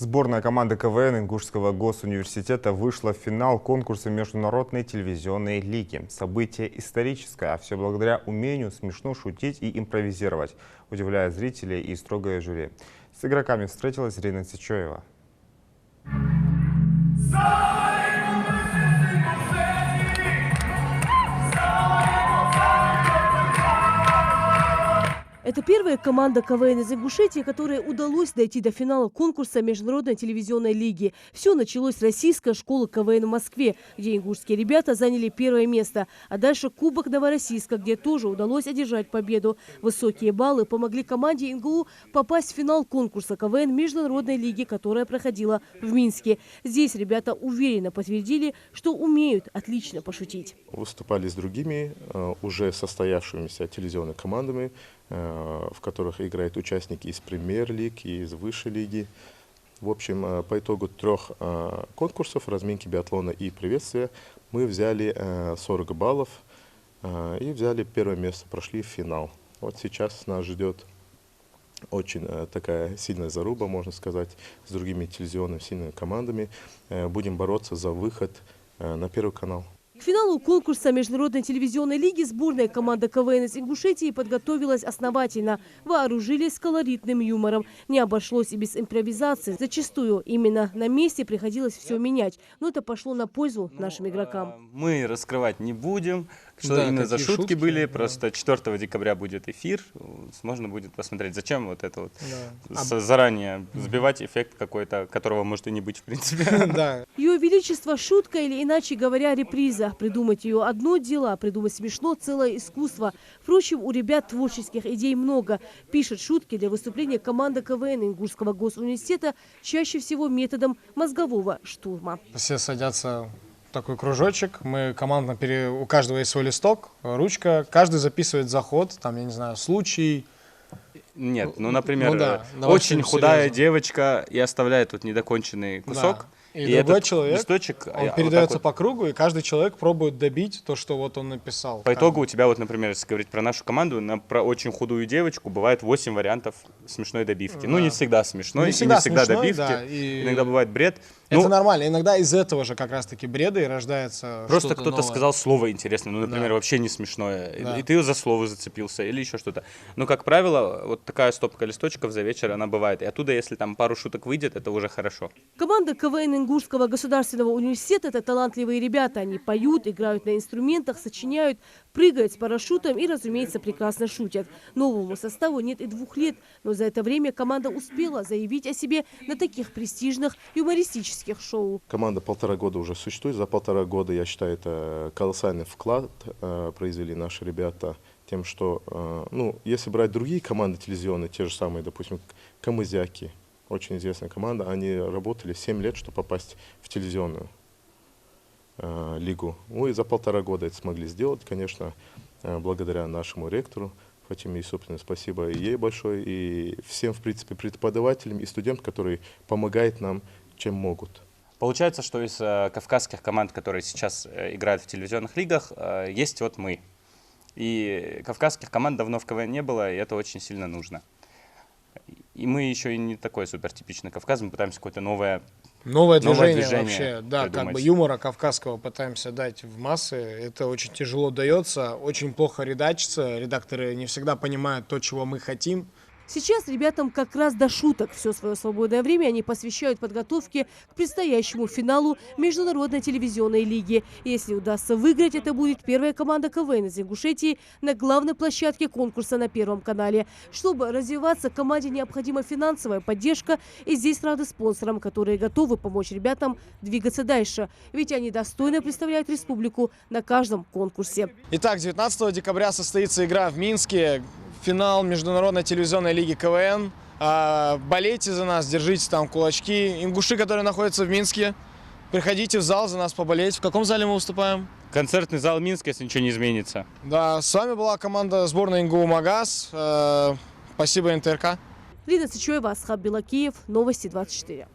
Сборная команды КВН Ингушского госуниверситета вышла в финал конкурса Международной телевизионной лиги. Событие историческое, а все благодаря умению смешно шутить и импровизировать, удивляя зрителей и строгое жюри. С игроками встретилась Ирина Сычоева. Это первая команда КВН из Ингушетии, которой удалось дойти до финала конкурса Международной телевизионной лиги. Все началось с российской школы КВН в Москве, где ингушские ребята заняли первое место. А дальше Кубок Новороссийска, где тоже удалось одержать победу. Высокие баллы помогли команде НГУ попасть в финал конкурса КВН Международной лиги, которая проходила в Минске. Здесь ребята уверенно подтвердили, что умеют отлично пошутить. Выступали с другими уже состоявшимися телевизионными командами, в которых играют участники из премьер-лиг и из высшей лиги. В общем, по итогу 3 конкурсов, разминки, биатлона и приветствия, мы взяли 40 баллов и взяли первое место, прошли в финал. Вот сейчас нас ждет очень такая сильная заруба, можно сказать, с другими телевизионными сильными командами. Будем бороться за выход на Первый канал. К финалу конкурса Международной телевизионной лиги сборная команда КВН из Ингушетии подготовилась основательно. Вооружились колоритным юмором. Не обошлось и без импровизации. Зачастую именно на месте приходилось все менять. Но это пошло на пользу нашим игрокам. Мы раскрывать не будем, что именно за шутки были. Да. Просто 4 декабря будет эфир. Можно будет посмотреть. Зачем вот это вот заранее сбивать эффект какой-то, которого может и не быть в принципе. Ее Величество шутка или, иначе говоря, реприза. Придумать ее одно дело, а придумать смешно – целое искусство. Впрочем, у ребят творческих идей много. Пишет шутки для выступления команда КВН Ингушского госуниверситета чаще всего методом мозгового штурма. Все садятся в такой кружочек, мы командно, у каждого есть свой листок, ручка, каждый записывает заход, там, я не знаю, случай. Нет, ну, например, очень худая девочка и оставляет вот недоконченный кусок. Да. И другой человек, листочек, он передается по кругу, и каждый человек пробует добить то, что вот он написал. По итогу у тебя, вот, например, если говорить про нашу команду, про очень худую девочку бывает 8 вариантов смешной добивки. Да. Ну, не всегда смешной, не всегда добивки. Да, иногда бывает бред. Это нормально. Иногда из этого же как раз-таки бреда и рождается просто кто-то сказал слово интересное, ну, например, вообще не смешное, и ты за слово зацепился или еще что-то. Но, как правило, вот такая стопка листочков за вечер, она бывает. И оттуда, если там пару шуток выйдет, это уже хорошо. Команда КВН Ингушского государственного университета – это талантливые ребята. Они поют, играют на инструментах, сочиняют, прыгают с парашютом и, разумеется, прекрасно шутят. Новому составу нет и 2 лет, но за это время команда успела заявить о себе на таких престижных юмористических шоу. Команда 1,5 года уже существует. За 1,5 года, я считаю, это колоссальный вклад произвели наши ребята. Тем, что, ну, если брать другие команды телевизионные, те же самые, допустим, камызяки, очень известная команда, они работали 7 лет, чтобы попасть в телевизионную лигу. Ну и за 1,5 года это смогли сделать, конечно, благодаря нашему ректору Фатиме Юсуповне. Спасибо и ей большое, и всем, в принципе, преподавателям и студентам, которые помогают нам, чем могут. Получается, что из кавказских команд, которые сейчас играют в телевизионных лигах, есть вот мы. И кавказских команд давно в КВН не было, и это очень сильно нужно. И мы еще и не такой супертипичный Кавказ, мы пытаемся какое-то новое движение вообще, да, придумать. Как бы юмора кавказского пытаемся дать в массы. Это очень тяжело дается, очень плохо редачится. Редакторы не всегда понимают то, чего мы хотим. Сейчас ребятам как раз до шуток. Все свое свободное время они посвящают подготовке к предстоящему финалу Международной телевизионной лиги. Если удастся выиграть, это будет первая команда КВН из Ингушетии на главной площадке конкурса на Первом канале. Чтобы развиваться, команде необходима финансовая поддержка. И здесь рады спонсорам, которые готовы помочь ребятам двигаться дальше. Ведь они достойно представляют республику на каждом конкурсе. Итак, 19 декабря состоится игра в Минске. Финал Международной телевизионной лиги КВН. Болейте за нас, держите там кулачки. Ингуши, которые находятся в Минске, приходите в зал за нас поболеть. В каком зале мы выступаем? Концертный зал Минска, если ничего не изменится. Да, с вами была команда сборной НГУ «Магаз». Спасибо, НТРК. Ирина Сычоева, Асхаб Белакиев, Новости 24.